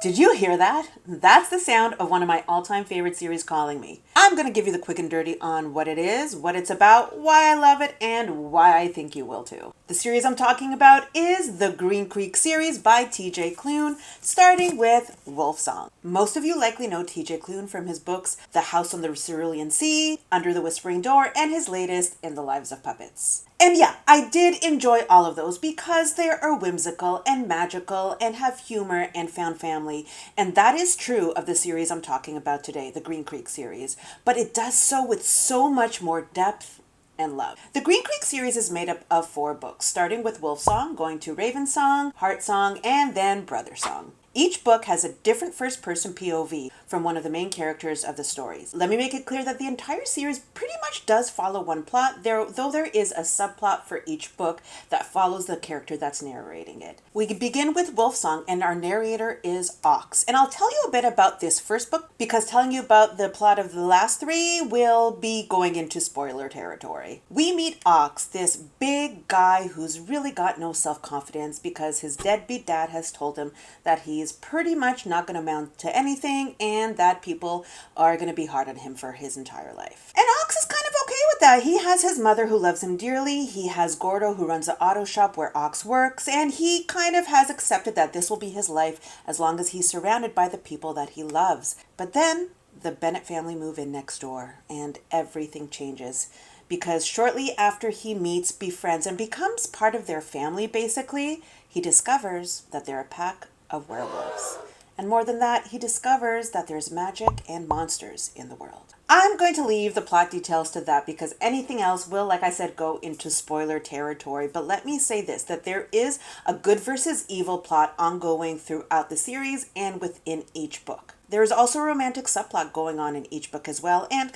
Did you hear that? That's the sound of one of my all-time favorite series calling me. I'm going to give you the quick and dirty on what it is, what it's about, why I love it, and why I think you will too. The series I'm talking about is the Green Creek series by TJ Klune, starting with Wolfsong. Most of you likely know TJ Klune from his books The House on the Cerulean Sea, Under the Whispering Door, and his latest In the Lives of Puppets. And yeah, I did enjoy all of those because they are whimsical and magical and have humor and found family. And that is true of the series I'm talking about today, the Green Creek series. But it does so with so much more depth and love. The Green Creek series is made up of 4 books, starting with Wolfsong, going to Ravensong, Heartsong, and then Brothersong. Each book has a different first-person POV from one of the main characters of the stories. Let me make it clear that the entire series pretty much does follow one plot, though there is a subplot for each book that follows the character that's narrating it. We begin with Wolfsong, and our narrator is Ox. And I'll tell you a bit about this first book, because telling you about the plot of the last 3 will be going into spoiler territory. We meet Ox, this big guy who's really got no self-confidence because his deadbeat dad has told him that he's pretty much not going to amount to anything and that people are going to be hard on him for his entire life. And Ox is kind of okay with that. He has his mother who loves him dearly. He has Gordo who runs the auto shop where Ox works, and he kind of has accepted that this will be his life as long as he's surrounded by the people that he loves. But then the Bennett family move in next door and everything changes. Because shortly after he meets, befriends, and becomes part of their family basically, he discovers that they're a pack of werewolves. And more than that, he discovers that there's magic and monsters in the world. I'm going to leave the plot details to that because anything else will, like I said, go into spoiler territory. But let me say this, that there is a good versus evil plot ongoing throughout the series and within each book. There is also a romantic subplot going on in each book as well, and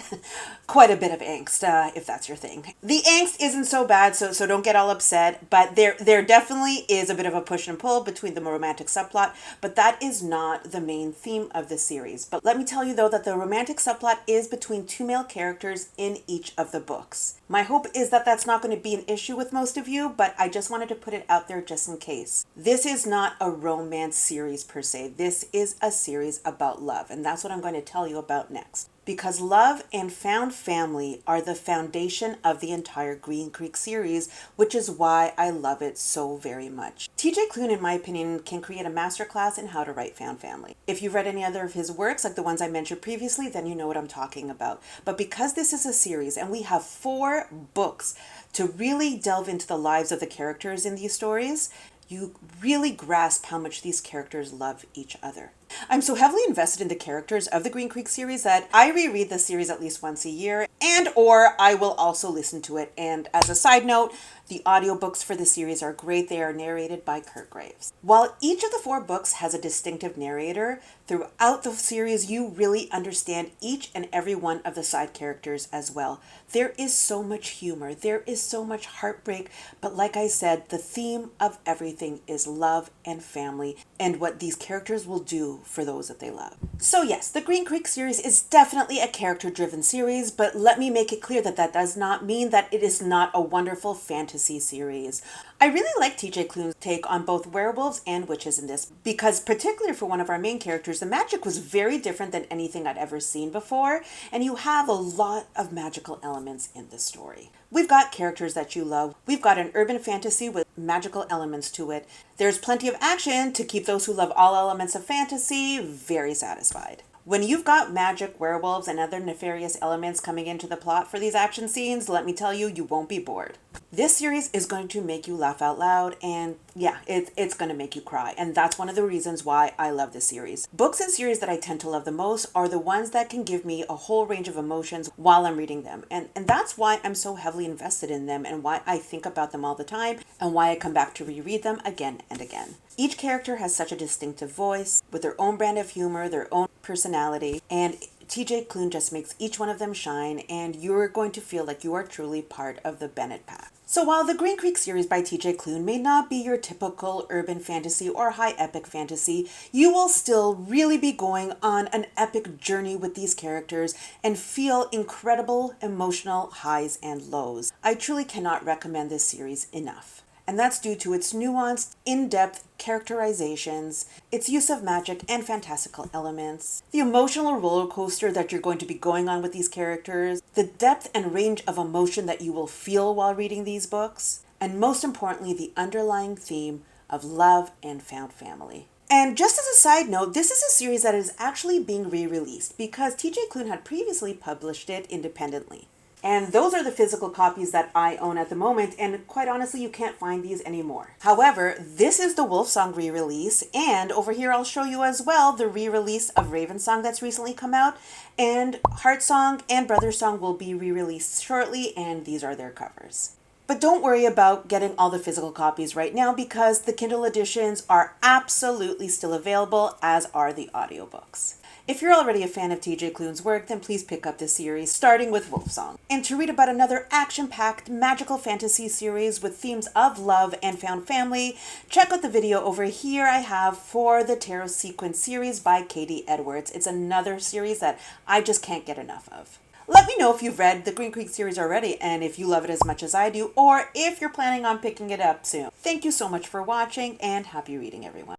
quite a bit of angst, if that's your thing. The angst isn't so bad, so don't get all upset, but there definitely is a bit of a push and pull between the romantic subplot, but that is not the main theme of the series. But let me tell you, though, that the romantic subplot is between 2 male characters in each of the books. My hope is that that's not going to be an issue with most of you, but I just wanted to put it out there just in case. This is not a romance series per se. This is a series about love, and that's what I'm going to tell you about next. Because love and found family are the foundation of the entire Green Creek series, which is why I love it so very much. TJ Klune, in my opinion, can create a masterclass in how to write found family. If you've read any other of his works, like the ones I mentioned previously, then you know what I'm talking about. But because this is a series and we have 4 books to really delve into the lives of the characters in these stories, you really grasp how much these characters love each other. I'm so heavily invested in the characters of the Green Creek series that I reread the series at least once a year, and or I will also listen to it. And as a side note, the audiobooks for the series are great. They are narrated by Kurt Graves. While each of the 4 books has a distinctive narrator, throughout the series you really understand each and every one of the side characters as well. There is so much humor, there is so much heartbreak, but like I said, the theme of everything is love and family and what these characters will do for those that they love. So yes, the Green Creek series is definitely a character-driven series, but let me make it clear that that does not mean that it is not a wonderful fantasy series. I really like TJ Klune's take on both werewolves and witches in this, because particularly for one of our main characters, the magic was very different than anything I'd ever seen before, and you have a lot of magical elements in this story. We've got characters that you love. We've got an urban fantasy with magical elements to it. There's plenty of action to keep those who love all elements of fantasy very satisfied. When you've got magic, werewolves, and other nefarious elements coming into the plot for these action scenes, let me tell you, you won't be bored. This series is going to make you laugh out loud, and yeah, it's going to make you cry. And that's one of the reasons why I love this series. Books and series that I tend to love the most are the ones that can give me a whole range of emotions while I'm reading them. And that's why I'm so heavily invested in them and why I think about them all the time and why I come back to reread them again and again. Each character has such a distinctive voice with their own brand of humor, their own personality, and TJ Klune just makes each one of them shine, and you're going to feel like you are truly part of the Bennett pack. So while the Green Creek series by TJ Klune may not be your typical urban fantasy or high epic fantasy, you will still really be going on an epic journey with these characters and feel incredible emotional highs and lows. I truly cannot recommend this series enough. And that's due to its nuanced, in-depth characterizations, its use of magic and fantastical elements, the emotional roller coaster that you're going to be going on with these characters, the depth and range of emotion that you will feel while reading these books, and most importantly, the underlying theme of love and found family. And just as a side note, this is a series that is actually being re-released because TJ Klune had previously published it independently. And those are the physical copies that I own at the moment, and quite honestly, you can't find these anymore. However, this is the Wolf Song re-release, and over here I'll show you as well the re-release of Raven Song that's recently come out, and Heart Song and Brother Song will be re-released shortly, and these are their covers. But don't worry about getting all the physical copies right now because the Kindle editions are absolutely still available, as are the audiobooks. If you're already a fan of TJ Klune's work, then please pick up this series, starting with Wolf Song. And to read about another action-packed magical fantasy series with themes of love and found family, check out the video over here I have for the Tarot Sequence series by Katie Edwards. It's another series that I just can't get enough of. Let me know if you've read the Green Creek series already and if you love it as much as I do, or if you're planning on picking it up soon. Thank you so much for watching and happy reading, everyone.